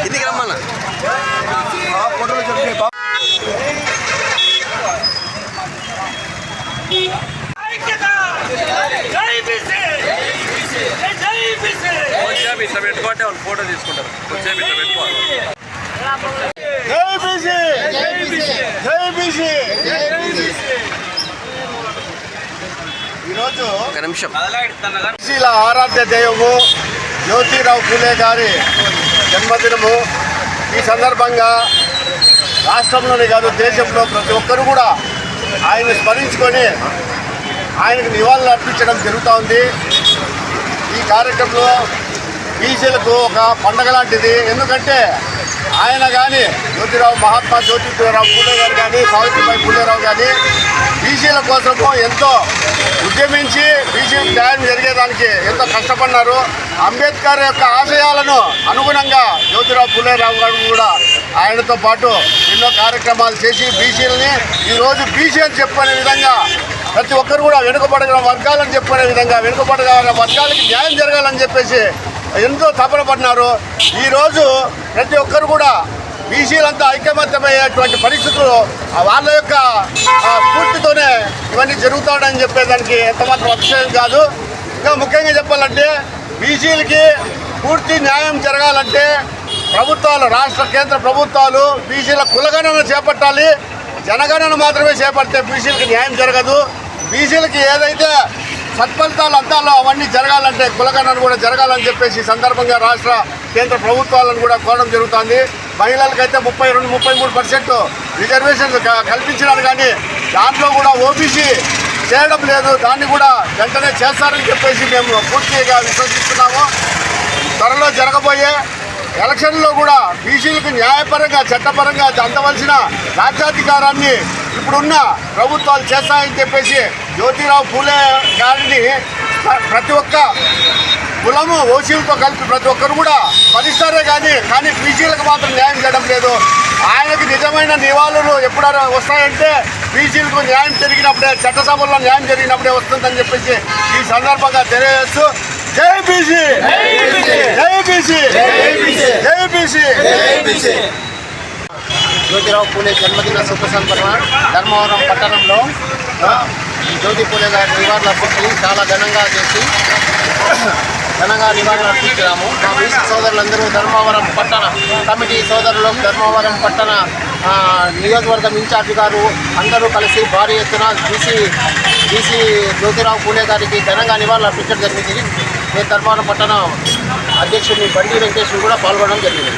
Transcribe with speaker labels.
Speaker 1: ఇంటికి రమ్మన్నా ఫోటోలు ఇట్లా పెట్టుకుంటే వాళ్ళు ఫోటో తీసుకుంటారు. కొంచెం ఇట్లా పెట్టుకోవాలి. ఈరోజు ఒక నిమిషం బీసీల ఆరాధ్య దైవము జ్యోతిరావు పూలే గారి జన్మదినము. ఈ సందర్భంగా రాష్ట్రంలోనే కాదు దేశంలో ప్రతి ఒక్కరు కూడా ఆయన స్మరించుకొని ఆయనకు నివాళులు అర్పించడం జరుగుతూ ఉంది. ఈ కార్యక్రమంలో బీసీలకు ఒక పండగ లాంటిది. ఎందుకంటే ఆయన కానీ మహాత్మా జ్యోతిరావు పూలే గారు కానీ సావిత్రిబాయి పూలేరావు కానీ బీసీల కోసము ఎంతో ఉద్యమించి బీసీలకు న్యాయం జరిగేదానికి ఎంతో కష్టపడినారు. అంబేద్కర్ యొక్క ఆశయాలను అనుగుణంగా జ్యోతిరావు పూలేరావు గారు కూడా ఆయనతో పాటు ఎన్నో కార్యక్రమాలు చేసి బీసీలని ఈరోజు బీసీ అని చెప్పుకునే విధంగా ప్రతి ఒక్కరు కూడా వెనుకబడిన వర్గాలని చెప్పుకునే విధంగా వెనుకబడిన వర్గాలకి న్యాయం జరగాలని చెప్పేసి ఎంతో తపన పడినారు. ఈరోజు ప్రతి ఒక్కరు కూడా బీసీలంతా ఐకమత్యమయ్యేటువంటి పరిస్థితులు వాళ్ళ యొక్క స్ఫూర్తితోనే ఇవన్నీ జరుగుతాడని చెప్పేదానికి ఎంతమాత్రం అతిశయం కాదు. ఇంకా ముఖ్యంగా చెప్పాలంటే బీసీలకి పూర్తి న్యాయం జరగాలంటే ప్రభుత్వాలు, రాష్ట్ర కేంద్ర ప్రభుత్వాలు బీసీల కులగణన చేపట్టాలి. జనగణన మాత్రమే చేపడితే బీసీలకి న్యాయం జరగదు. బీసీలకి ఏదైతే సత్ఫలితాలు అందాలో అవన్నీ జరగాలంటే కులగణన కూడా జరగాలని చెప్పేసి సందర్భంగా రాష్ట్ర కేంద్ర ప్రభుత్వాలను కూడా కోరడం జరుగుతుంది. మహిళలకైతే 32-33% రిజర్వేషన్లు కల్పించినారు, కానీ దాంట్లో కూడా ఓబీసీ చేయడం లేదు. దాన్ని కూడా వెంటనే చేస్తారని చెప్పేసి మేము పూర్తిగా విశ్వసిస్తున్నాము. త్వరలో జరగబోయే ఎలక్షన్లో కూడా బీసీలకు న్యాయపరంగా చట్టపరంగా అందవలసిన రాజ్యాధికారాన్ని ఇప్పుడున్న ప్రభుత్వాలు చేస్తాయని చెప్పేసి జ్యోతిరావు పూలే గారిని ప్రతి ఒక్క కులము ఓసీలతో కలిపి ప్రతి ఒక్కరు కూడా స్మరిస్తారే కానీ బీసీలకు మాత్రం న్యాయం చేయడం లేదు. ఆయనకు నిజమైన నివాళులు ఎప్పుడు వస్తాయంటే బీసీలకు న్యాయం జరిగినప్పుడే, చట్టసభల్లో న్యాయం జరిగినప్పుడే వస్తుందని చెప్పేసి ఈ సందర్భంగా తెలియజేస్తూ జై బీసీ, జై బీసీ, జై బీసీ.
Speaker 2: జ్యోతిరావు పూలే జన్మదిన శుభ సందర్భంగా ధర్మవరం పట్టణంలో జ్యోతి పూలే గారి నివాళులు అర్పించి చాలా ఘనంగా చేసి నివాళులు అర్పించాము. మా బీసీ సోదరులందరూ ధర్మవరం పట్టణ కమిటీ సోదరులు, ధర్మవరం పట్టణ నియోజకవర్గం ఇన్ఛార్జి గారు అందరూ కలిసి భారీ ఎత్తున బీసీ జ్యోతిరావు పూలే గారికి ఘనంగా నివాళులు అర్పించడం జరిగింది. నేను ధర్మవరం పట్టణ అధ్యక్షుడిని బండి వెంకటేశ్వరు కూడా పాల్గొనడం జరిగింది.